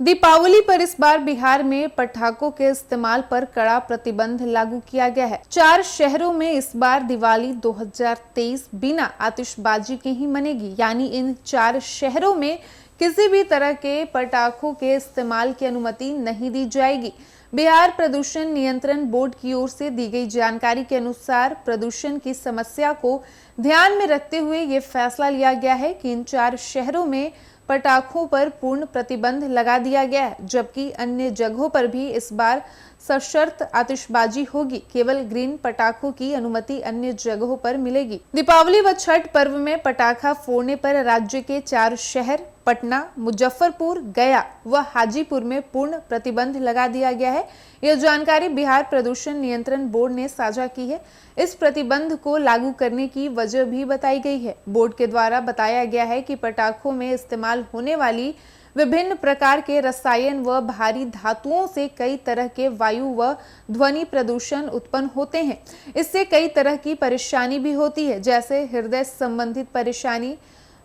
दीपावली पर इस बार बिहार में पटाखों के इस्तेमाल पर कड़ा प्रतिबंध लागू किया गया है। 4 शहरों में इस बार दिवाली 2023 बिना आतिशबाजी के ही मनेगी, यानी इन 4 शहरों में किसी भी तरह के पटाखों के इस्तेमाल की अनुमति नहीं दी जाएगी। बिहार प्रदूषण नियंत्रण बोर्ड की ओर से दी गई जानकारी के अनुसार प्रदूषण की समस्या को ध्यान में रखते हुए ये फैसला लिया गया है कि इन 4 शहरों में पटाखों पर पूर्ण प्रतिबंध लगा दिया गया है, जबकि अन्य जगहों पर भी इस बार सशर्त आतिशबाजी होगी। केवल ग्रीन पटाखों की अनुमति अन्य जगहों पर मिलेगी। दीपावली व छठ पर्व में पटाखा फोड़ने पर राज्य के 4 शहर पटना, मुजफ्फरपुर, गया व हाजीपुर में पूर्ण प्रतिबंध लगा दिया गया है। यह जानकारी बिहार प्रदूषण नियंत्रण बोर्ड ने साझा की है। इस प्रतिबंध को लागू करने की वजह भी बताई गई है। बोर्ड के द्वारा बताया गया है कि पटाखों में इस्तेमाल होने वाली विभिन्न प्रकार के रसायन व भारी धातुओं से कई तरह के वायु व ध्वनि प्रदूषण उत्पन्न होते हैं। इससे कई तरह की परेशानी भी होती है, जैसे हृदय संबंधित परेशानी,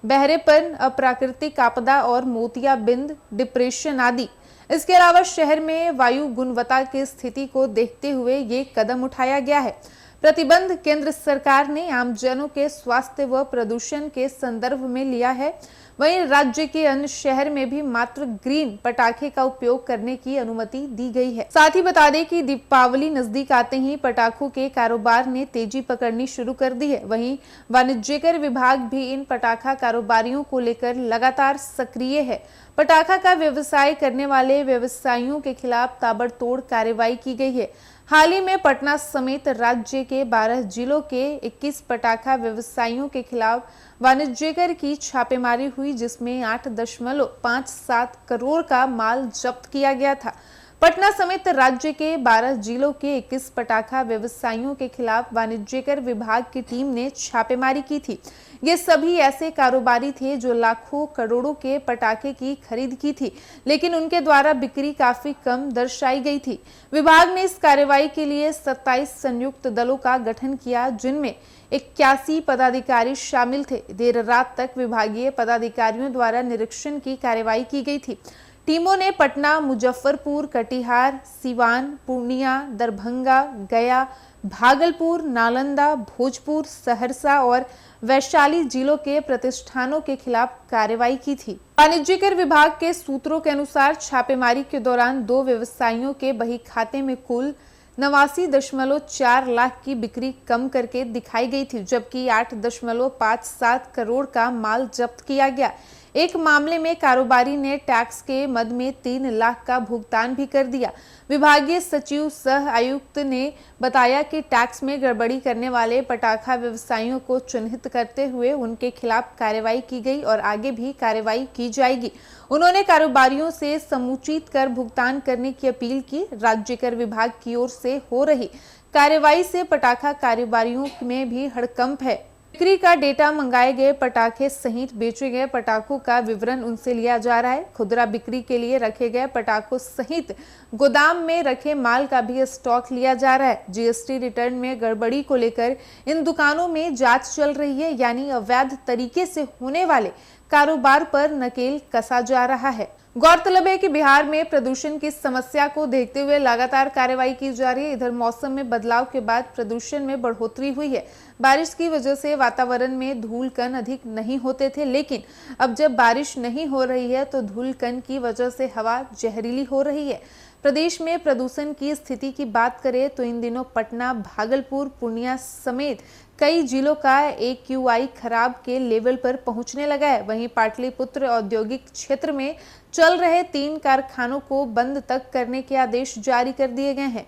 बहरेपन, अप्राकृतिक आपदा और मोतियाबिंद, डिप्रेशन आदि। इसके अलावा शहर में वायु गुणवत्ता की स्थिति को देखते हुए ये कदम उठाया गया है। प्रतिबंध केंद्र सरकार ने आमजनों के स्वास्थ्य व प्रदूषण के संदर्भ में लिया है। वहीं राज्य के अन्य शहर में भी मात्र ग्रीन पटाखे का उपयोग करने की अनुमति दी गई है। साथ ही बता दें कि दीपावली नजदीक आते ही पटाखों के कारोबार ने तेजी पकड़नी शुरू कर दी है। वहीं वाणिज्यकर विभाग भी इन पटाखा कारोबारियों को लेकर लगातार सक्रिय है। पटाखा का व्यवसाय करने वाले व्यवसायियों के खिलाफ ताबड़तोड़ कार्रवाई की गई है। हाल ही में पटना समेत राज्य के 12 जिलों के 21 पटाखा व्यवसायियों के खिलाफ वाणिज्यकर की छापेमारी हुई, जिसमें 8.57 करोड़ का माल जब्त किया गया था। पटना समेत राज्य के 12 जिलों के 21 पटाखा व्यवसायियों के खिलाफ वाणिज्यकर विभाग की टीम ने छापेमारी की थी। ये सभी ऐसे कारोबारी थे जो लाखों करोड़ों के पटाखे की खरीद की थी, लेकिन उनके द्वारा बिक्री काफी कम दर्शाई गई थी। विभाग ने इस कार्रवाई के लिए 27 संयुक्त दलों का गठन किया, जिनमें 81 पदाधिकारी शामिल थे। देर रात तक विभागीय पदाधिकारियों द्वारा निरीक्षण की कार्रवाई की गई थी। टीमों ने पटना, मुजफ्फरपुर, कटिहार, सिवान, पूर्णिया, दरभंगा, गया, भागलपुर, नालंदा, भोजपुर, सहरसा और वैशाली जिलों के प्रतिष्ठानों के खिलाफ कार्रवाई की थी। वाणिज्यकर विभाग के सूत्रों के अनुसार छापेमारी के दौरान 2 व्यवसायियों के बही खाते में कुल 89.4 लाख की बिक्री कम करके दिखाई गई थी, जबकि 8.57 करोड़ का माल जब्त किया गया। एक मामले में कारोबारी ने टैक्स के मद में 3 लाख का भुगतान भी कर दिया। विभागीय सचिव सह आयुक्त ने बताया कि टैक्स में गड़बड़ी करने वाले पटाखा व्यवसायियों को चिन्हित करते हुए उनके खिलाफ कार्रवाई की गई और आगे भी कार्रवाई की जाएगी। उन्होंने कारोबारियों से समुचित कर भुगतान करने की अपील की। राज्यकर विभाग की ओर से हो रही कार्रवाई से पटाखा कारोबारियों में भी हड़कंप है। बिक्री का डेटा, मंगाए गए पटाखे सहित बेचे गए पटाखों का विवरण उनसे लिया जा रहा है। खुदरा बिक्री के लिए रखे गए पटाखों सहित गोदाम में रखे माल का भी स्टॉक लिया जा रहा है। जीएसटी रिटर्न में गड़बड़ी को लेकर इन दुकानों में जांच चल रही है, यानी अवैध तरीके से होने वाले कारोबार पर नकेल कसा जा रहा है। गौरतलब है कि बिहार में प्रदूषण की समस्या को देखते हुए लगातार कार्रवाई की जा रही है। इधर मौसम में बदलाव के बाद प्रदूषण में बढ़ोतरी हुई है। बारिश की वजह से वातावरण में धूल कण अधिक नहीं होते थे, लेकिन अब जब बारिश नहीं हो रही है तो धूल कण की वजह से हवा जहरीली हो रही है। प्रदेश में प्रदूषण की स्थिति की बात करें तो इन दिनों पटना, भागलपुर, पूर्णिया समेत कई जिलों का AQI खराब के लेवल पर पहुंचने लगा है। वहीं पाटलिपुत्र औद्योगिक क्षेत्र में चल रहे 3 कारखानों को बंद तक करने के आदेश जारी कर दिए गए हैं।